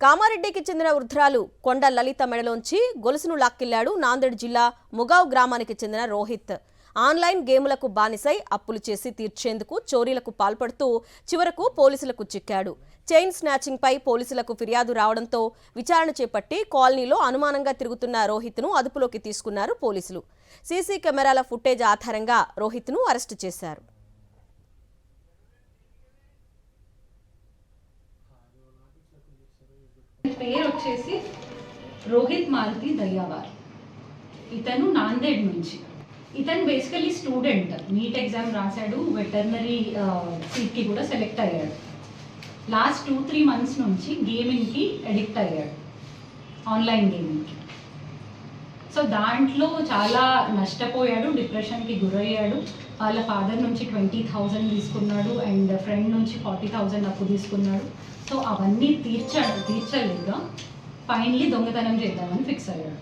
కామారెడ్డికి చెందిన వృద్ధురాలు కొండ లలిత మెడలోంచి గొలుసును లాక్కెళ్లాడు నాందేడ్ జిల్లా ముగావ్ గ్రామానికి చెందిన రోహిత్. ఆన్లైన్ గేములకు బానిసై అప్పులు చేసి తీర్చేందుకు చోరీలకు పాల్పడుతూ చివరకు పోలీసులకు చిక్కాడు. చైన్ స్నాచింగ్ పై పోలీసులకు ఫిర్యాదు రావడంతో విచారణ చేపట్టి కాలనీలో అనుమానంగా తిరుగుతున్న రోహిత్ను అదుపులోకి తీసుకున్నారు పోలీసులు. సీసీ కెమెరాల ఫుటేజ్ ఆధారంగా రోహిత్ను అరెస్టు చేశారు. పేరు వచ్చేసి రోహిత్ మారుతి దయ్యావార్. ఇతను నాందేడ్ నుంచి. ఇతను బేసికలీ స్టూడెంట్, నీట్ ఎగ్జామ్ రాశాడు, వెటర్నరీ సీట్కి కూడా సెలెక్ట్ అయ్యాడు. లాస్ట్ 2-3 months నుంచి గేమింగ్కి అడిక్ట్ అయ్యాడు, ఆన్లైన్ గేమింగ్కి. సో దాంట్లో చాలా నష్టపోయాడు, డిప్రెషన్కి గురయ్యాడు. వాళ్ళ ఫాదర్ నుంచి 20,000 తీసుకున్నాడు అండ్ ఫ్రెండ్ నుంచి 40,000 అప్పు తీసుకున్నాడు. సో అవన్నీ తీర్చలేక ఫైనలీ దొంగతనం చేద్దామని ఫిక్స్ అయ్యాడు.